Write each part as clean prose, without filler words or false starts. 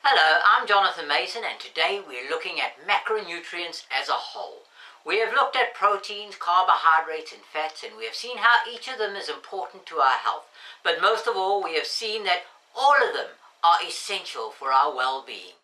Hello, I'm Jonathan Mason, and today we're looking at macronutrients as a whole. We have looked at proteins, carbohydrates and fats, and we have seen how each of them is important to our health. But most of all, we have seen that all of them are essential for our well-being.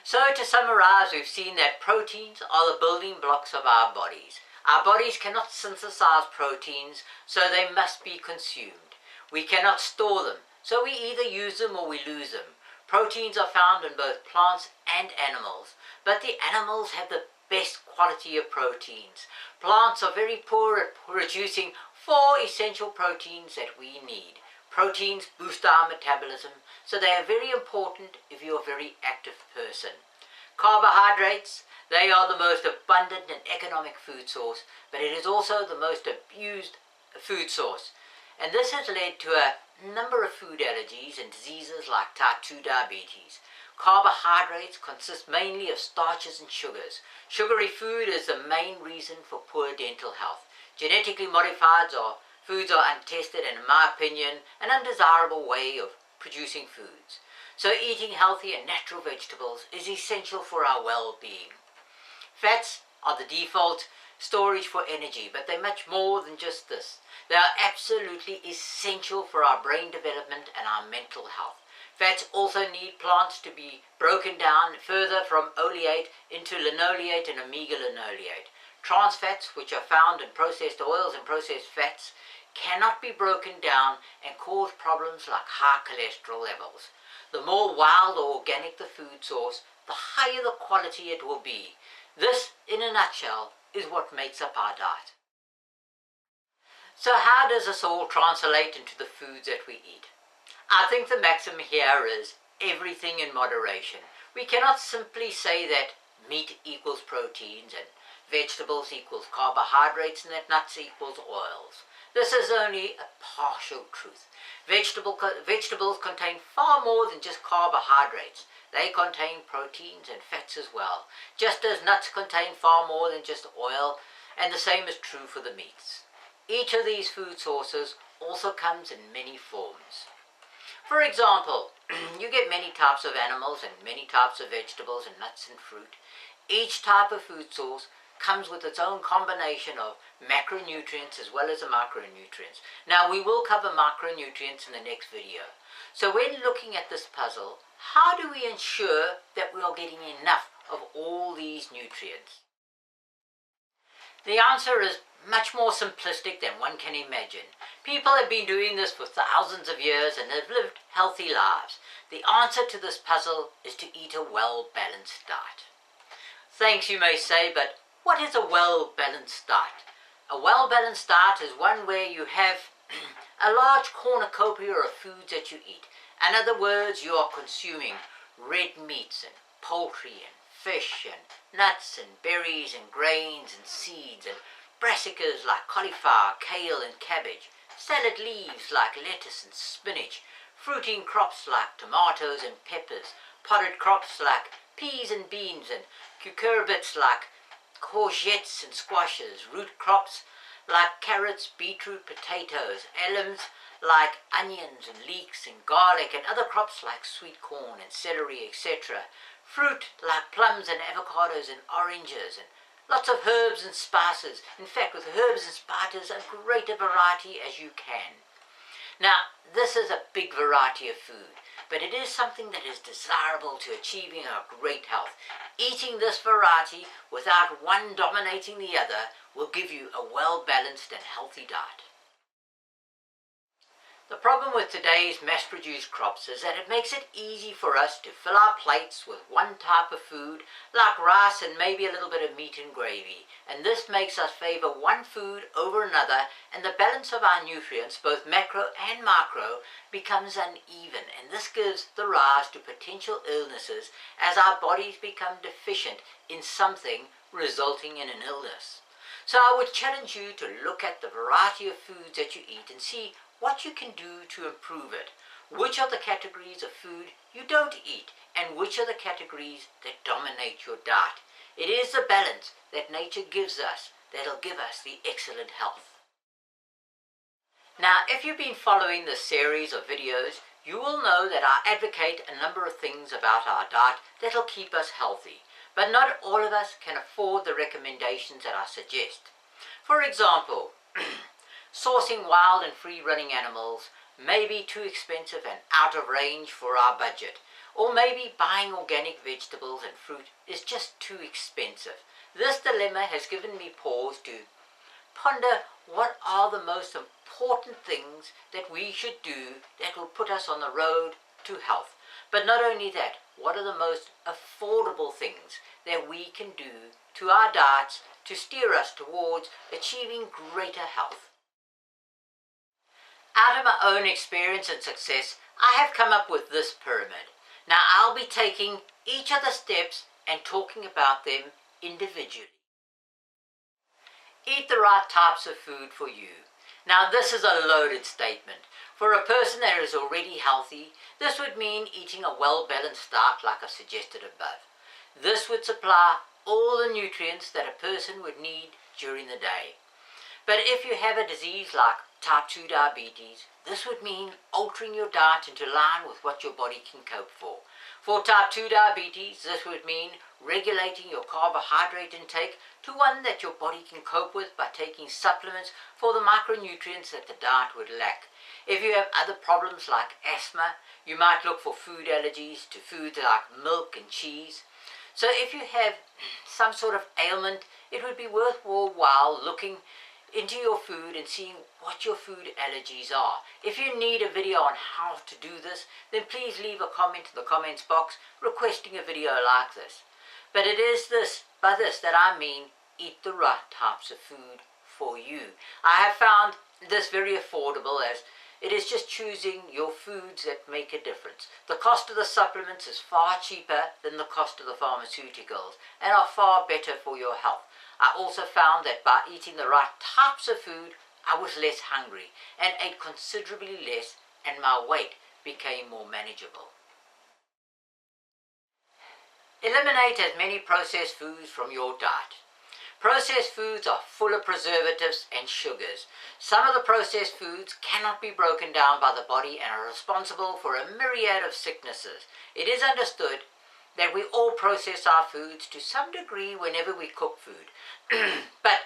So to summarize, we've seen that proteins are the building blocks of our bodies. Our bodies cannot synthesize proteins, so they must be consumed. We cannot store them, so we either use them or we lose them. Proteins are found in both plants and animals, but the animals have the best quality of proteins. Plants are very poor at producing 4 essential proteins that we need. Proteins boost our metabolism, so they are very important if you're a very active person. Carbohydrates, they are the most abundant and economic food source, but it is also the most abused food source. And this has led to a number of food allergies and diseases like type 2 diabetes. Carbohydrates consist mainly of starches and sugars. Sugary food is the main reason for poor dental health. Genetically modified foods are untested and, in my opinion, an undesirable way of producing foods. So eating healthy and natural vegetables is essential for our well-being. Fats are the default storage for energy, but they're much more than just this. They are absolutely essential for our brain development and our mental health. Fats also need plants to be broken down further from oleate into linoleate and omega-linoleate. Trans fats, which are found in processed oils and processed fats, cannot be broken down and cause problems like high cholesterol levels. The more wild or organic the food source, the higher the quality it will be. This, in a nutshell, is what makes up our diet. So how does this all translate into the foods that we eat? I think the maxim here is everything in moderation. We cannot simply say that meat equals proteins and vegetables equals carbohydrates and that nuts equals oils. This is only a partial truth. Vegetables contain far more than just carbohydrates. They contain proteins and fats as well, just as nuts contain far more than just oil, and the same is true for the meats. Each of these food sources also comes in many forms. For example, you get many types of animals and many types of vegetables and nuts and fruit. Each type of food source comes with its own combination of macronutrients as well as the micronutrients. Now we will cover micronutrients in the next video. So when looking at this puzzle, how do we ensure that we are getting enough of all these nutrients? The answer is much more simplistic than one can imagine. People have been doing this for thousands of years and have lived healthy lives. The answer to this puzzle is to eat a well-balanced diet. Thanks, you may say, but what is a well-balanced diet? A well-balanced diet is one where you have a large cornucopia of foods that you eat. In other words, you are consuming red meats and poultry and fish and nuts and berries and grains and seeds and brassicas like cauliflower, kale and cabbage, salad leaves like lettuce and spinach, fruiting crops like tomatoes and peppers, potted crops like peas and beans and cucurbits like courgettes and squashes, root crops like carrots, beetroot, potatoes, alliums like onions and leeks and garlic, and other crops like sweet corn and celery, etc. Fruit like plums and avocados and oranges, and lots of herbs and spices. In fact, with herbs and spices, as great a variety as you can. Now, this is a big variety of food, but it is something that is desirable to achieving a great health. Eating this variety without one dominating the other will give you a well-balanced and healthy diet. The problem with today's mass-produced crops is that it makes it easy for us to fill our plates with one type of food, like rice and maybe a little bit of meat and gravy, and this makes us favor one food over another, and the balance of our nutrients, both macro and micro, becomes uneven, and this gives the rise to potential illnesses as our bodies become deficient in something, resulting in an illness. So I would challenge you to look at the variety of foods that you eat and see what you can do to improve it. Which are the categories of food you don't eat, and which are the categories that dominate your diet. It is the balance that nature gives us that'll give us the excellent health. Now, if you've been following this series of videos, you will know that I advocate a number of things about our diet that'll keep us healthy, but not all of us can afford the recommendations that I suggest. For example, sourcing wild and free-running animals may be too expensive and out of range for our budget, or maybe buying organic vegetables and fruit is just too expensive. This dilemma has given me pause to ponder what are the most important things that we should do that will put us on the road to health. But not only that, what are the most affordable things that we can do to our diets to steer us towards achieving greater health? Out of my own experience and success, I have come up with this pyramid. Now I'll be taking each of the steps and talking about them individually. Eat the right types of food for you. Now this is a loaded statement. For a person that is already healthy, this would mean eating a well-balanced diet like I've suggested above. This would supply all the nutrients that a person would need during the day. But if you have a disease like type 2 diabetes, this would mean altering your diet into line with what your body can cope for. For type 2 diabetes, this would mean regulating your carbohydrate intake to one that your body can cope with by taking supplements for the micronutrients that the diet would lack. If you have other problems like asthma, you might look for food allergies to foods like milk and cheese. So if you have some sort of ailment, it would be worthwhile looking into your food and seeing what your food allergies are. If you need a video on how to do this, then please leave a comment in the comments box requesting a video like this. But it is by this that I mean eat the right types of food for you. I have found this very affordable, as it is just choosing your foods that make a difference. The cost of the supplements is far cheaper than the cost of the pharmaceuticals and are far better for your health. I also found that by eating the right types of food, I was less hungry and ate considerably less, and my weight became more manageable. Eliminate as many processed foods from your diet. Processed foods are full of preservatives and sugars. Some of the processed foods cannot be broken down by the body and are responsible for a myriad of sicknesses. It is understood that we all process our foods to some degree whenever we cook food. But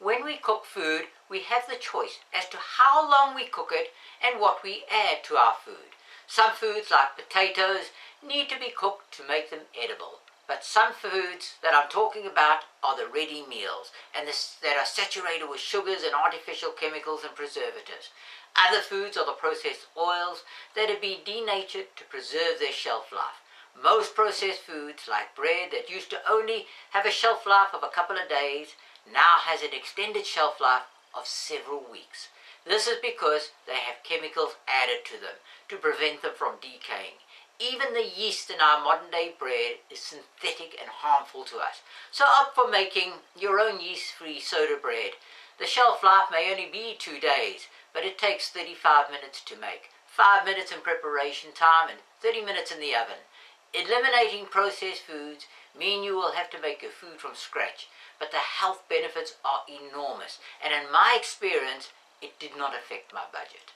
when we cook food, we have the choice as to how long we cook it and what we add to our food. Some foods, like potatoes, need to be cooked to make them edible. But some foods that I'm talking about are the ready meals, and that are saturated with sugars and artificial chemicals and preservatives. Other foods are the processed oils that have been denatured to preserve their shelf life. Most processed foods, like bread that used to only have a shelf life of a couple of days, now has an extended shelf life of several weeks. This is because they have chemicals added to them to prevent them from decaying. Even the yeast in our modern day bread is synthetic and harmful to us. So opt for making your own yeast-free soda bread. The shelf life may only be 2 days, but it takes 35 minutes to make, 5 minutes in preparation time and 30 minutes in the oven. Eliminating processed foods mean you will have to make your food from scratch, but the health benefits are enormous, and in my experience, it did not affect my budget.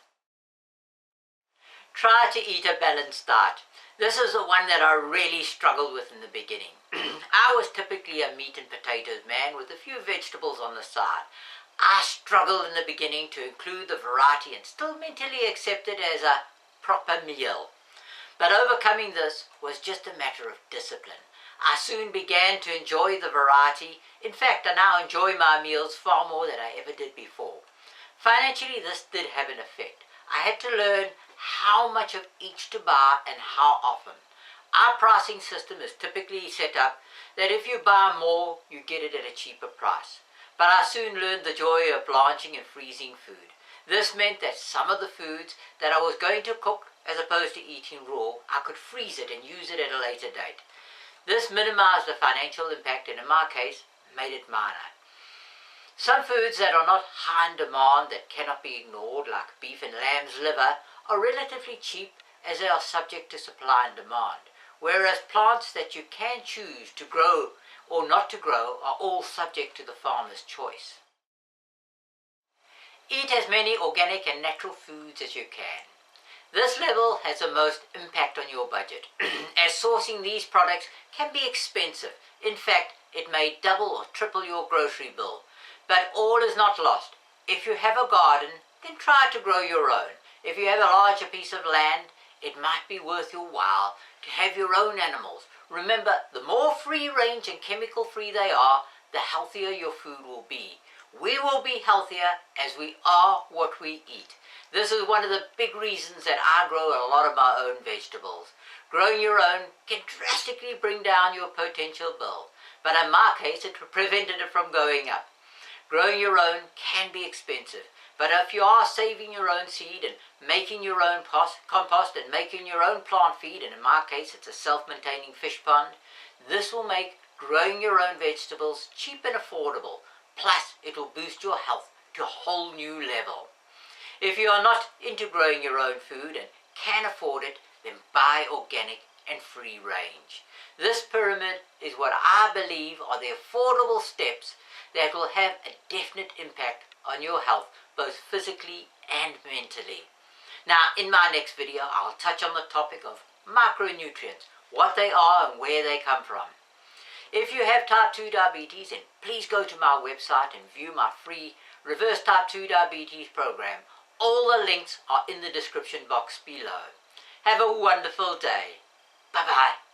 Try to eat a balanced diet. This is the one that I really struggled with in the beginning. I was typically a meat and potatoes man with a few vegetables on the side. I struggled in the beginning to include the variety and still mentally accept it as a proper meal. But overcoming this was just a matter of discipline. I soon began to enjoy the variety. In fact, I now enjoy my meals far more than I ever did before. Financially, this did have an effect. I had to learn how much of each to buy and how often. Our pricing system is typically set up that if you buy more, you get it at a cheaper price. But I soon learned the joy of blanching and freezing food. This meant that some of the foods that I was going to cook, as opposed to eating raw, I could freeze it and use it at a later date. This minimized the financial impact and in my case, made it minor. Some foods that are not high in demand that cannot be ignored, like beef and lamb's liver, are relatively cheap as they are subject to supply and demand, whereas plants that you can choose to grow or not to grow are all subject to the farmer's choice. Eat as many organic and natural foods as you can. This level has the most impact on your budget, as sourcing these products can be expensive. In fact, it may double or triple your grocery bill. But all is not lost. If you have a garden, then try to grow your own. If you have a larger piece of land, it might be worth your while to have your own animals. Remember, the more free range and chemical free they are, the healthier your food will be. We will be healthier as we are what we eat. This is one of the big reasons that I grow a lot of my own vegetables. Growing your own can drastically bring down your potential bill, but in my case it prevented it from going up. Growing your own can be expensive, but if you are saving your own seed and making your own compost and making your own plant feed, and in my case it's a self-maintaining fish pond, this will make growing your own vegetables cheap and affordable. Plus, it will boost your health to a whole new level. If you are not into growing your own food and can afford it, then buy organic and free range. This pyramid is what I believe are the affordable steps that will have a definite impact on your health, both physically and mentally. Now, in my next video, I'll touch on the topic of micronutrients, what they are and where they come from. If you have type 2 diabetes, then please go to my website and view my free Reverse Type 2 Diabetes program. All the links are in the description box below. Have a wonderful day. Bye-bye.